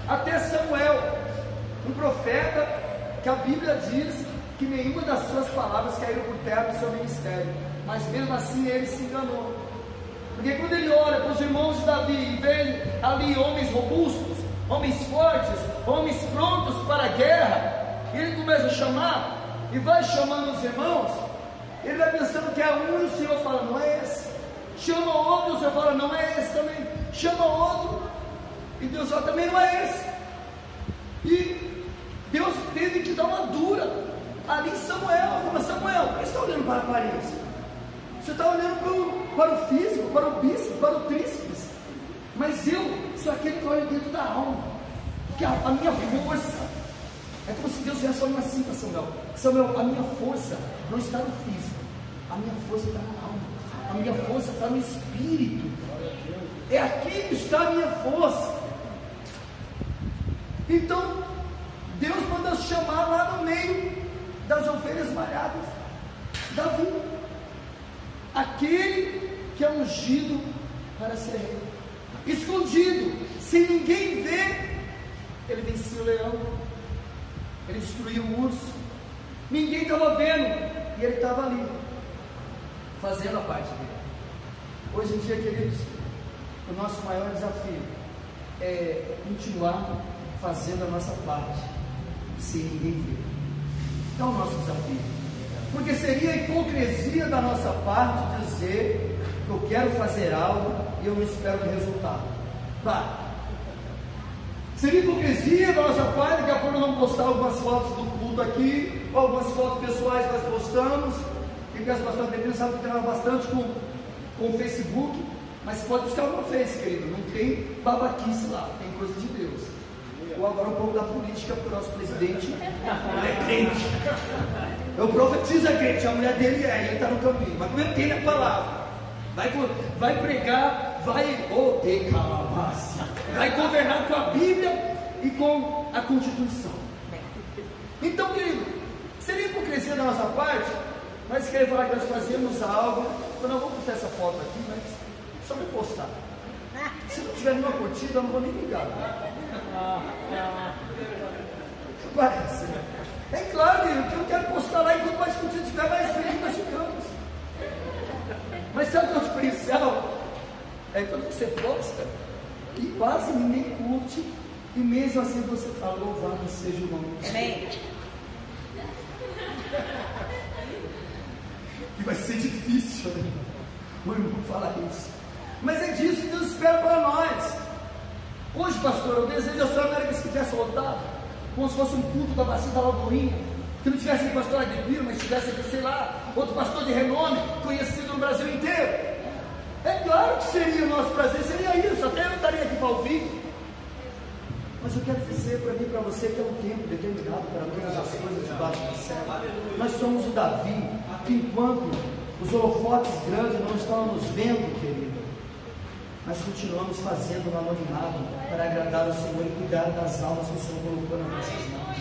Até Samuel, um profeta que a Bíblia diz que nenhuma das suas palavras caíram por terra no seu ministério, mas mesmo assim ele se enganou, porque quando ele olha para os irmãos de Davi e vê ali homens robustos, homens fortes, homens prontos para a guerra, ele começa a chamar, e vai chamando os irmãos, ele vai pensando que é um, e o Senhor fala: não é esse. Chama outro, o Senhor fala: não é esse também. Chama outro, e Deus fala: também não é esse. E Deus teve que dar uma dura ali em Samuel. Fala: Samuel, por que você está olhando para a aparência? Você está olhando para o físico, para o bíceps, para o tríceps, mas eu sou aquele que olha dentro da alma, porque a minha força é como se Deus estivesse falando assim para Samuel: Samuel, a minha força não está no físico, a minha força está na alma, a minha força está no espírito, é aqui que está a minha força. Então Deus manda chamar lá no meio das ovelhas malhadas Davi, aquele que é ungido para ser rei, escondido, sem ninguém ver. Ele venceu o leão, ele destruiu o urso, ninguém estava vendo, e ele estava ali, fazendo a parte dele. Hoje em dia, queridos, o nosso maior desafio é continuar fazendo a nossa parte, sem ninguém ver. É o nosso desafio, porque seria hipocrisia da nossa parte dizer que eu quero fazer algo e eu não espero o resultado. Seria hipocrisia da nossa parte. Daqui a pouco nós vamos postar algumas fotos do culto aqui, ou algumas fotos pessoais que nós postamos. Quem conhece bastante Bíblia sabe que trabalha bastante com o Facebook, mas pode buscar uma Face, querido, não tem babaquice lá, tem coisa de Deus. Ou agora um pouco da política, porque o nosso presidente ele é crente. Eu profetizo, é crente, a mulher dele ele está no caminho, mas como ele tem a palavra, vai pregar, vai governar com a Bíblia e com a Constituição. Então, querido, seria hipocrisia da nossa parte nós queremos falar que nós fazemos algo. Eu não vou postar essa foto aqui, mas só me postar. Se não tiver nenhuma curtida, eu não vou nem ligar. Parece, né? É claro que eu quero postar lá, e quanto mais curtida tiver, mais feliz nós ficamos. Mas sabe o que é o diferencial? É quando você posta e quase ninguém curte, e mesmo assim você fala: louvado seja o nome. Amém. Que vai ser difícil, né? O irmão falar isso. Mas é disso que Deus espera para nós. Hoje, pastor, eu desejo a Austrália América que tivesse lotado, como se fosse um culto da Bacia da Lagoinha, que não tivesse aqui pastor Ademir, mas tivesse aqui, sei lá, outro pastor de renome, conhecido no Brasil inteiro. É claro que seria o nosso prazer, seria isso, até eu estaria aqui para ouvir. Mas eu quero dizer para mim e para você que é um tempo determinado para todas as coisas debaixo do céu. Nós somos o Davi, que enquanto os holofotes grandes não estão nos vendo, querido, nós continuamos fazendo no anonimato para agradar o Senhor e cuidar das almas que o Senhor colocou nas nossas mãos.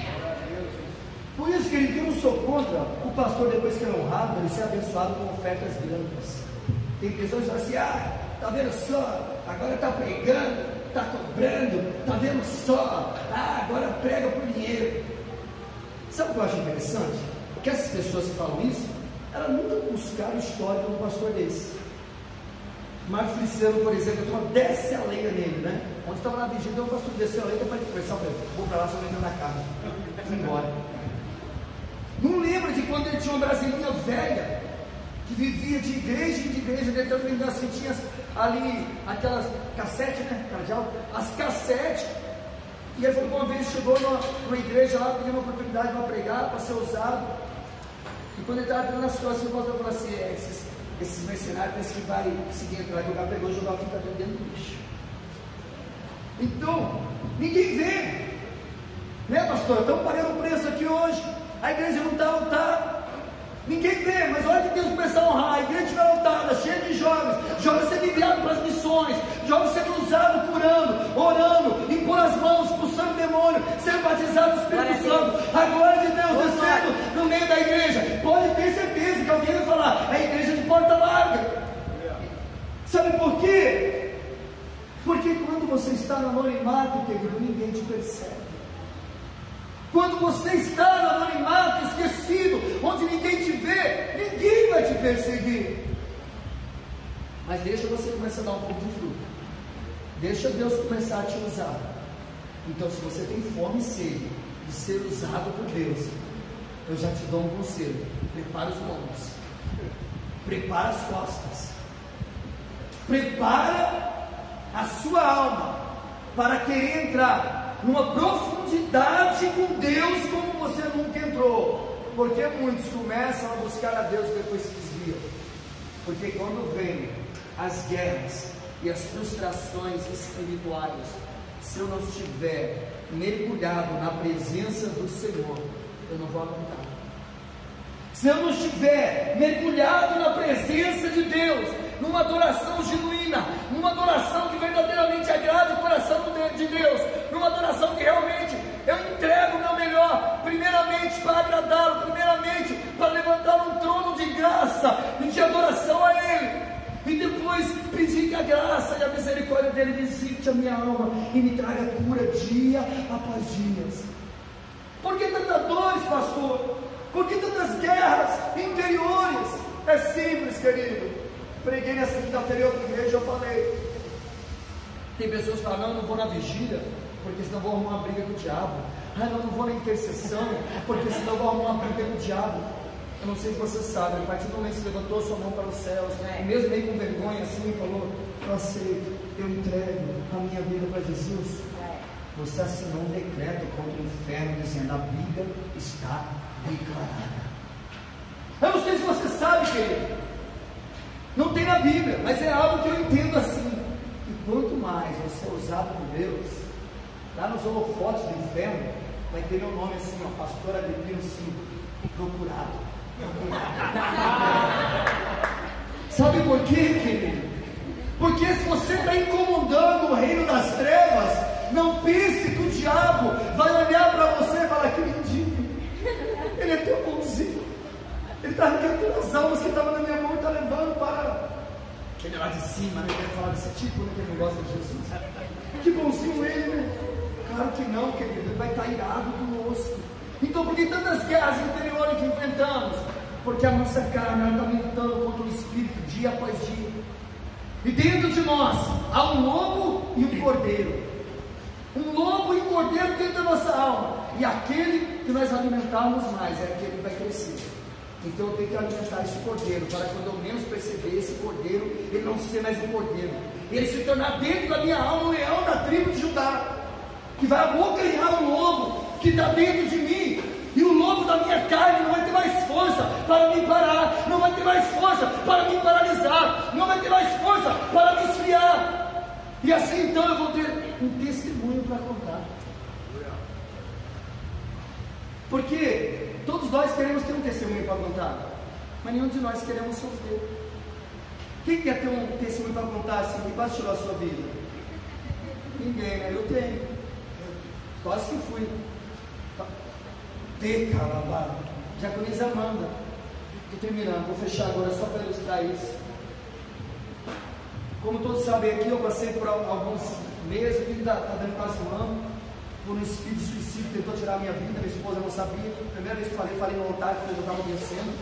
Por isso, querido, eu não sou contra o pastor, depois que é honrado, ele ser abençoado com ofertas grandes. Tem pessoas que falam assim: tá vendo só, agora está pregando, está cobrando, está vendo só, agora prega por dinheiro. Sabe o que eu acho interessante? Que essas pessoas que falam isso, elas nunca buscaram história de um pastor desse. Marcos Feliciano, por exemplo, então desce a lenha nele, né? Onde estava na vigília, o pastor desceu a lenha para conversar com ele. Vou para lá, só vou na casa. Fui embora. Não lembra de quando ele tinha uma brasileira velha, que vivia de igreja em igreja, tentando me assim, tinha ali aquelas cassetes, né? Cardeal, as cassetes. E ele falou que uma vez chegou numa igreja lá, pediu uma oportunidade para pregar, para ser usado. E quando ele estava pegando as coisas, o pastor falou assim: esses mercenários pensam que vai conseguir entrar, jogar, pegou e jogou a fita dentro do lixo. Então, ninguém vê, né, pastor? Estamos pagando o preço aqui hoje, a igreja não está lotada, ninguém vê, mas olha que Deus começar a honrar, a igreja estiver lotada, cheia de jovens sendo enviados para as missões, jovens sendo usados, curando, orando, impor as mãos, expulsando demônio, sendo batizados no Espírito Santo, a glória de Deus descendo no meio da igreja. Pode ter certeza que alguém vai falar: é a igreja de porta larga. Sabe por quê? Porque quando você está no anonimato, querido, ninguém te percebe. Quando você está no anonimato, esquecido, onde ninguém te vê, ninguém vai te perseguir. Mas deixa você começar a dar um pouco de fruto, deixa Deus começar a te usar. Então, se você tem fome e sede de ser usado por Deus, eu já te dou um conselho: prepara os lombos, prepara as costas, prepara a sua alma para querer entrar numa profundidade com Deus como você nunca entrou. Porque muitos começam a buscar a Deus e depois se desviam. Porque quando vem as guerras e as frustrações espirituais, se eu não estiver mergulhado na presença do Senhor, eu não vou aguentar. Se eu não estiver mergulhado na presença de Deus, numa adoração genuína, numa adoração que verdadeiramente agrade o coração de Deus, numa adoração que realmente eu entrego o meu melhor, primeiramente para agradá-lo, primeiramente para levantar um trono de graça e de adoração a Ele, e depois pedir que a graça e a misericórdia dele visite a minha alma e me traga cura dia após dia. Por que tantas dores, pastor? Por que tantas guerras interiores? É simples, querido. Preguei nessa quinta-feira em outra igreja, eu falei. Tem pessoas que falam: não, eu não vou na vigília, porque senão eu vou arrumar uma briga com o diabo. Não vou na intercessão, porque senão eu vou arrumar uma briga com o diabo. Eu não sei se você sabe, a partir do momento que você levantou sua mão para os céus, e mesmo meio com vergonha assim, falou: eu aceito, eu entrego a minha vida para Jesus. Você assinou um decreto contra o inferno, dizendo: a briga está declarada. Eu não sei se você sabe, querido, não tem na Bíblia, mas é algo que eu entendo assim: e quanto mais você é usado por Deus, lá nos holofotes do inferno, vai ter meu nome assim, ó, Pastor Agripino 5, procurado. Sabe por quê, querido? Porque se você está incomodando o reino das trevas, não pense que o diabo vai olhar para você e falar: que lindinho, ele é tão bonzinho, ele está arrancando as almas que estavam na minha mão e está levando para aquele lá de cima, né? Quer falar desse tipo, né? Que ele não gosta de Jesus. Que bonzinho ele, né? Claro que não, querido, ele vai estar irado conosco. Então, por que tantas guerras interiores que enfrentamos? Porque a nossa carne está lutando contra o Espírito dia após dia. E dentro de nós há um lobo e um cordeiro. Um lobo e um cordeiro dentro da nossa alma. E aquele que nós alimentarmos mais é aquele que vai crescer. Então eu tenho que alimentar esse cordeiro, para quando eu menos perceber esse cordeiro, ele não ser mais um cordeiro, ele se tornar dentro da minha alma um leão da tribo de Judá, que vai abocanhar o lobo que está dentro de mim. E o lobo da minha carne não vai ter mais força para me parar, não vai ter mais força para me paralisar, não vai ter mais força para me esfriar. E assim então eu vou ter um testemunho para contar. Porque todos nós queremos ter um testemunho para contar, mas nenhum de nós queremos sofrer. Quem quer ter um testemunho para contar assim, que bastou a sua vida? Ninguém, né? Eu tenho. Quase que fui. Decalabado. Diaconisa Amanda. Estou terminando, vou fechar agora só para ilustrar isso. Como todos sabem aqui, eu passei por alguns meses, a vida está dando quase um ano, por um espírito de suicídio que tentou tirar a minha vida, minha esposa não sabia. Primeira vez que falei no altar, quando eu estava vencendo.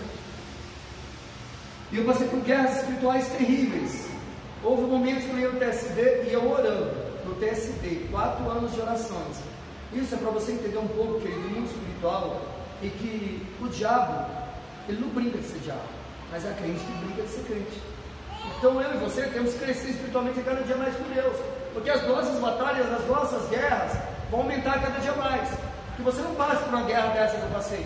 E eu passei por guerras espirituais terríveis. Houve momentos que eu ia no TSD e eu orando no TSD, 4 anos de orações. Isso é para você entender um pouco que no mundo espiritual e que o diabo, ele não brinca de ser diabo, mas é a crente que brinca de ser crente. Então eu e você temos que crescer espiritualmente cada dia mais com Deus, porque as nossas batalhas, as nossas guerras vão aumentar cada dia mais. Que você não passe por uma guerra dessa que eu passei,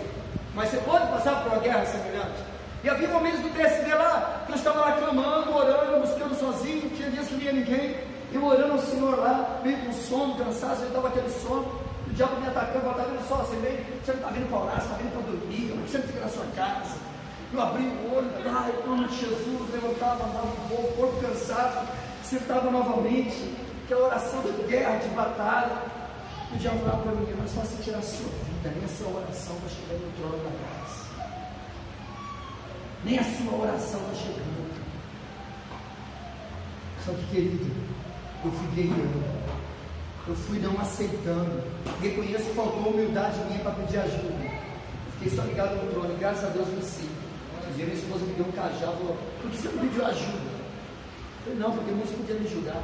mas você pode passar por uma guerra semelhante. E havia momentos do TSD lá, que eu estava lá clamando, orando, buscando sozinho, tinha dias que não ia ninguém, eu orando ao Senhor lá, meio com sono, cansaço, eu estava aquele sono, o diabo me atacando, eu estava vendo só, você não está vindo para orar, você está vindo para dormir, você não fica na sua casa. Eu abri o olho, ai, em nome de Jesus, levantava, andava um pouco, corpo cansado, sentava novamente, aquela oração de guerra, de batalha. O diabo falava para mim, mas fácil tirar a sua vida, nem a sua oração vai chegar no trono da graça. Nem a sua oração está chegando. Só que, querido, eu fui guerreiro, eu fui não aceitando. Reconheço que faltou humildade minha para pedir ajuda. Fiquei só ligado no trono, e graças a Deus venci. Um dia minha esposa me deu um cajado e falou: por que você não pediu ajuda? Eu falei: não, porque muitos podiam me julgar.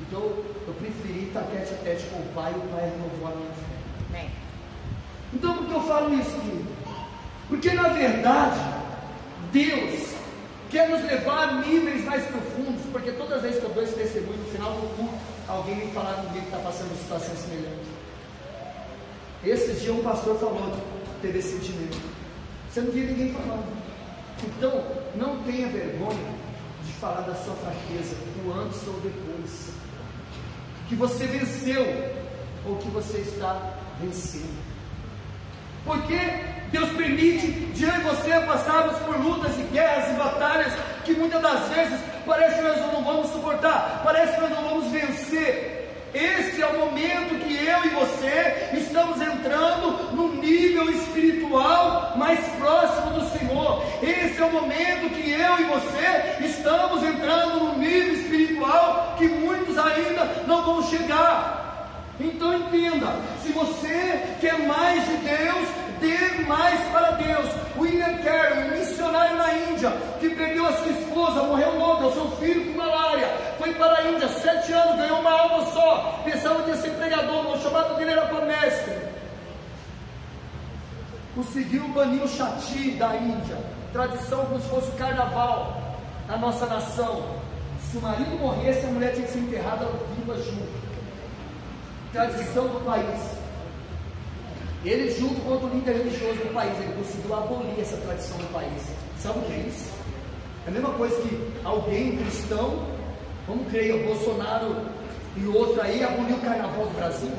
Então eu preferi estar tete a tete com o Pai, e o Pai renovou a minha fé. Então por que eu falo isso, querido? Porque na verdade Deus quer nos levar a níveis mais profundos, porque todas as vezes que eu dou esse testemunho, no final do culto, alguém me fala comigo que está passando uma situação semelhante. Esses dias um pastor falou que teve esse sentimento. Você não via ninguém falando. Então, não tenha vergonha de falar da sua fraqueza, o antes ou depois. Que você venceu, ou que você está vencendo. Porque Deus permite de eu e você passarmos por lutas e guerras e batalhas que muitas das vezes parece que nós não vamos suportar, parece que nós não vamos vencer. Esse é o momento que eu e você estamos entrando num nível espiritual mais próximo do Senhor. Esse é o momento que eu e você estamos entrando num nível espiritual que muitos ainda não vão chegar. Então entenda, se você quer mais de Deus, dê mais para Deus. William Carey, um missionário na Índia, que perdeu a sua esposa, morreu logo, o seu filho com malária, foi para a Índia, 7 anos, ganhou uma alma só, pensava que ia ser pregador, o chamado dele era para mestre. Conseguiu banir o Chati da Índia, tradição como se fosse o carnaval na nossa nação. Se o marido morresse, a mulher tinha que ser enterrada viva junto. Tradição do país. Ele, junto com outro líder religioso do país, ele conseguiu abolir essa tradição do país. Sabe o que é isso? É a mesma coisa que alguém cristão, vamos crer, o Bolsonaro e o outro aí, aboliu o carnaval do Brasil.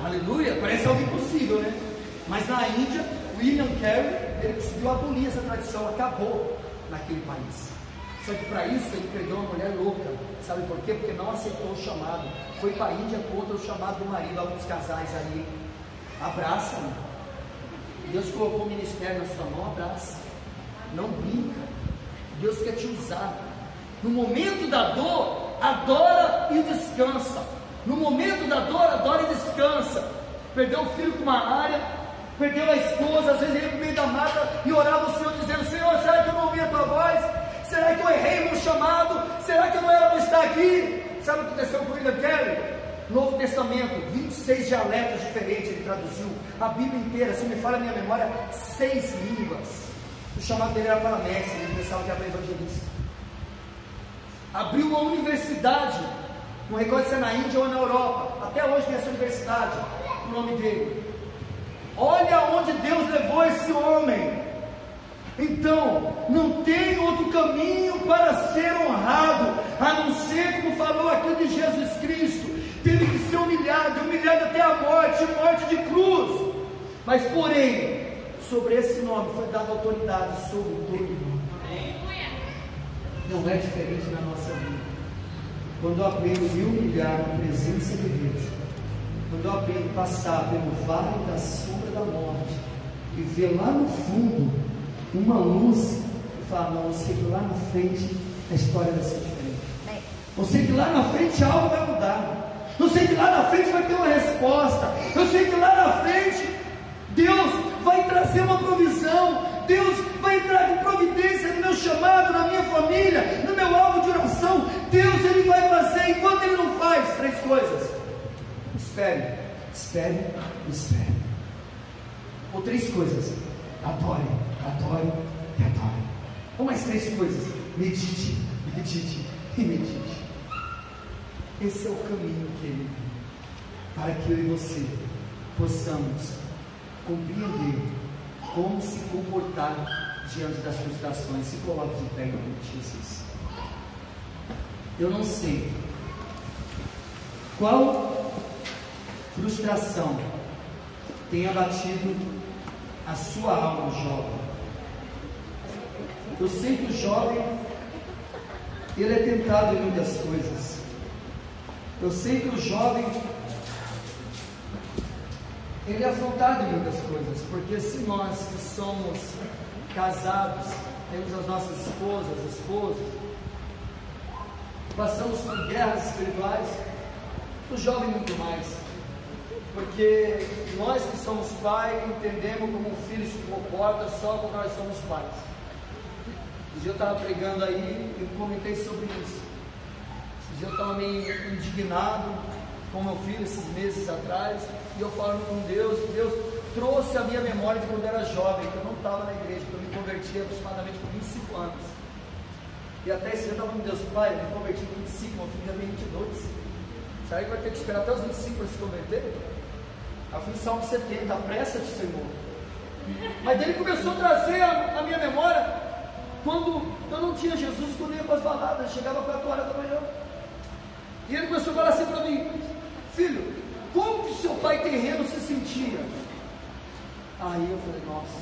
Aleluia, parece algo impossível, né? Mas na Índia, William Carey, ele conseguiu abolir essa tradição, acabou naquele país. Só que para isso ele perdeu uma mulher louca. Sabe por quê? Porque não aceitou o chamado. Foi para a Índia contra o chamado do marido. Alguns casais aí, abraça, né? Deus colocou o ministério na sua mão, abraça. Não brinca. Deus quer te usar. No momento da dor, adora e descansa. No momento da dor, adora e descansa. Perdeu o filho com malária, perdeu a esposa, às vezes ele ia no meio da mata e orava ao Senhor dizendo: Senhor, será que eu não ouvi a tua voz? Será que eu errei o meu chamado? Será que eu não era para estar aqui? Sabe o que aconteceu com William Carey? Novo Testamento, 26 dialetos diferentes ele traduziu. A Bíblia inteira, se me falha a minha memória, 6 línguas. O chamado dele era para mestre, ele pensava que era para evangelista. Abriu uma universidade, não recordo se é na Índia ou na Europa. Até hoje tem essa universidade, o nome dele. Olha onde Deus levou esse homem. Então, não tem outro caminho para ser honrado, a não ser, como falou aqui de Jesus Cristo. teve que ser humilhado até a morte de cruz. Mas porém, sobre esse nome foi dada autoridade sobre todo mundo. Não é diferente na nossa vida. Quando eu aprendo a me humilhar na presença de Deus, quando eu aprendo a passar pelo vale da sombra da morte e ver lá no fundo uma luz, eu falo, não, eu sei que lá na frente a história vai ser diferente. Eu sei que lá na frente algo vai mudar. Eu sei que lá na frente vai ter uma resposta. Eu sei que lá na frente Deus vai trazer uma provisão. Deus vai entrar com providência no meu chamado, na minha família, no meu alvo de oração. Deus, Ele vai fazer. Enquanto Ele não faz, 3 coisas: espere, espere, espere. Ou 3 coisas: adore, adore e adore. Ou mais 3 coisas: medite, medite e medite. Esse é o caminho que Ele tem, para que eu e você possamos compreender como se comportar diante das frustrações. Se coloque de pé em nome de Jesus. Eu não sei qual frustração tem abatido a sua alma, jovem. Eu sei que o jovem, ele é tentado em muitas coisas. Eu sei que o jovem, ele é afrontado em muitas coisas, porque se nós que somos casados, temos as nossas esposas, passamos por guerras espirituais, o jovem muito mais, porque nós que somos pais, entendemos como um filho se comporta só quando nós somos pais. Esse dia eu estava pregando aí e comentei sobre isso. Esse dia eu estava meio indignado com meu filho esses meses atrás, e eu falando com Deus, e Deus trouxe a minha memória de quando eu era jovem, que eu não estava na igreja, que eu me converti aproximadamente com 25 anos. E até esse dia eu estava com Deus, pai, eu me converti com 25, meu filho já tem 22. Será que vai ter que esperar até os 25 para se converter? Eu fui em Salmo 70, apressa-te, Senhor. Mas ele começou a trazer a minha memória quando eu não tinha Jesus, quando eu ia para as baladas, chegava 4 horas da manhã. E ele começou a falar assim para mim: filho, como que seu pai terreno se sentia? Aí eu falei, nossa.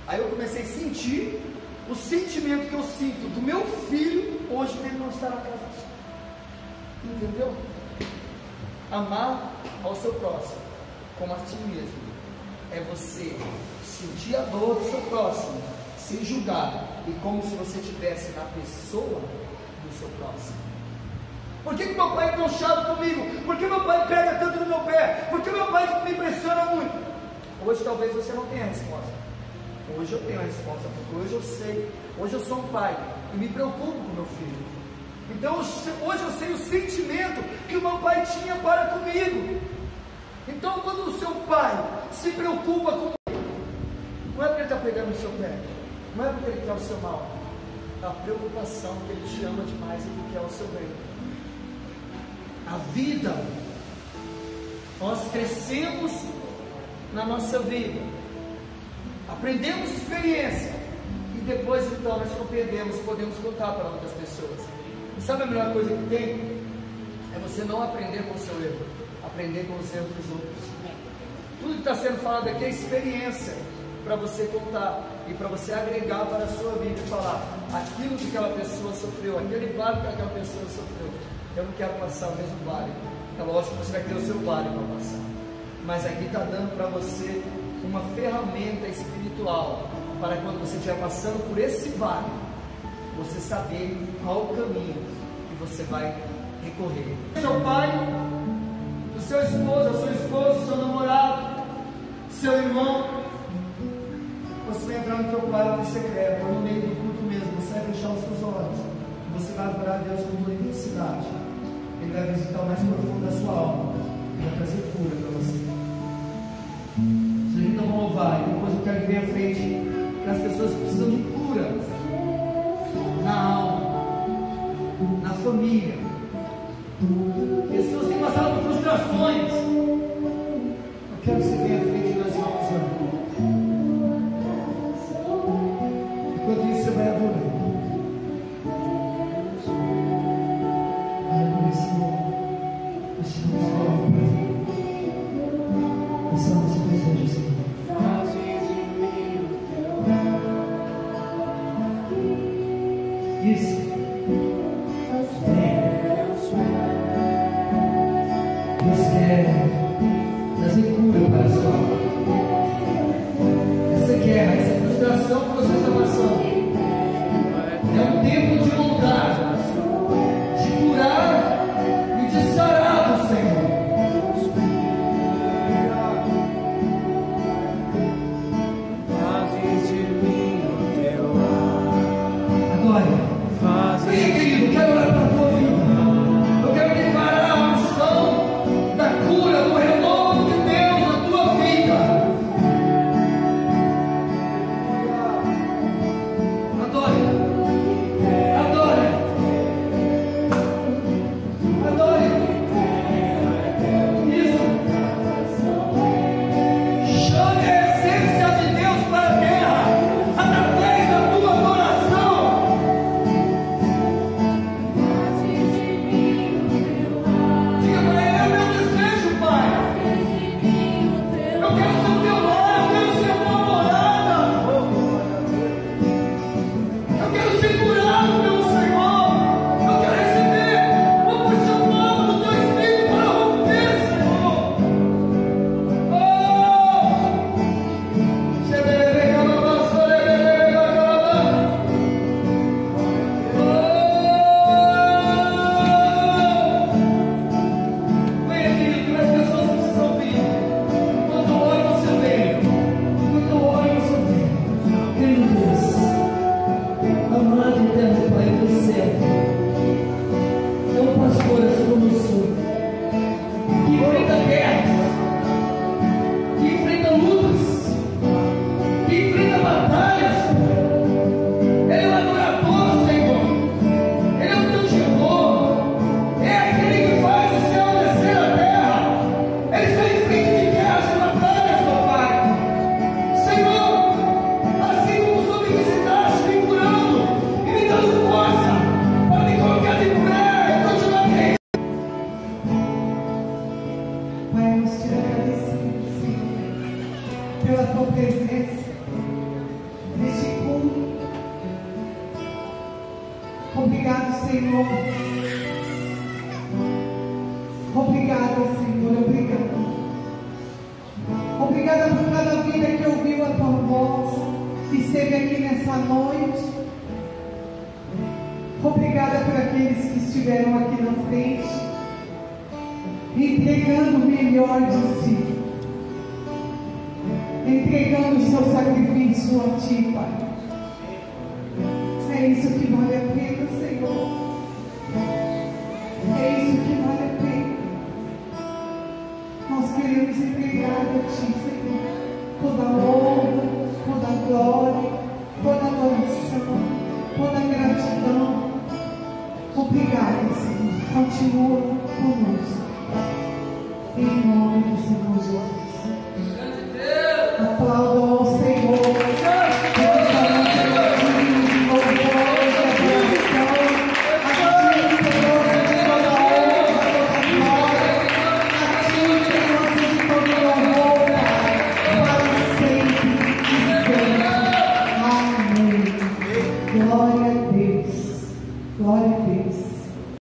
Aí eu comecei a sentir o sentimento que eu sinto do meu filho hoje, dele não estar na casa do Senhor. Entendeu? Amar ao seu próximo como a ti mesmo é você sentir a dor do seu próximo sem julgar, e como se você estivesse na pessoa do seu próximo. Por que meu pai é tão chato comigo? Por que meu pai pega tanto no meu pé? Por que meu pai me impressiona muito? Hoje talvez você não tenha a resposta. Hoje eu tenho a resposta, porque hoje eu sei. Hoje eu sou um pai e me preocupo com meu filho. Então hoje eu sei o sentimento que o meu pai tinha para comigo. Então quando o seu pai se preocupa com, não é porque ele está pegando no seu pé, não é porque ele quer o seu mal, é a preocupação que ele te ama demais e que quer o seu bem. A vida, nós crescemos na nossa vida, aprendemos experiência, e depois então nós compreendemos e podemos contar para outras pessoas. E sabe a melhor coisa que tem? É você não aprender com o seu erro, aprender com os erros dos outros. Tudo que está sendo falado aqui é experiência para você contar e para você agregar para a sua vida e falar aquilo que aquela pessoa sofreu, aquele vale que aquela pessoa sofreu. Eu não quero passar o mesmo vale. É lógico que você vai ter o seu vale para passar, mas aqui está dando para você uma ferramenta espiritual para quando você estiver passando por esse vale, você saber qual o caminho que você vai recorrer. Seu pai, o seu esposo, a sua esposa, o seu namorado, seu irmão, você vai entrar no teu quarto secreto, ou no meio do culto mesmo, você vai fechar os seus olhos, você vai adorar a Deus com toda intensidade. Ele vai visitar o mais profundo da sua alma e vai trazer cura para você. Vocês então vão louvar, e depois eu quero ver à frente para as pessoas que precisam de cura na alma, na família. Pessoas que têm passado por frustrações. Eu quero que você venha à frente e nós vamos orar. Enquanto isso você vai adorando. pela tua presença neste culto. Obrigado, Senhor. Obrigada, Senhor. Obrigada por cada vida que ouviu a tua voz, que esteve aqui nessa noite. Obrigada por aqueles que estiveram aqui na frente, entregando o melhor de si, entregando o seu sacrifício a ti, Pai. É isso que vale a pena, Senhor. É isso que vale a pena. Nós queremos entregar a ti, Senhor, toda a honra, toda a glória, toda a adoração, toda a gratidão. Obrigada, Senhor. Continua conosco. Em nome do Senhor Jesus.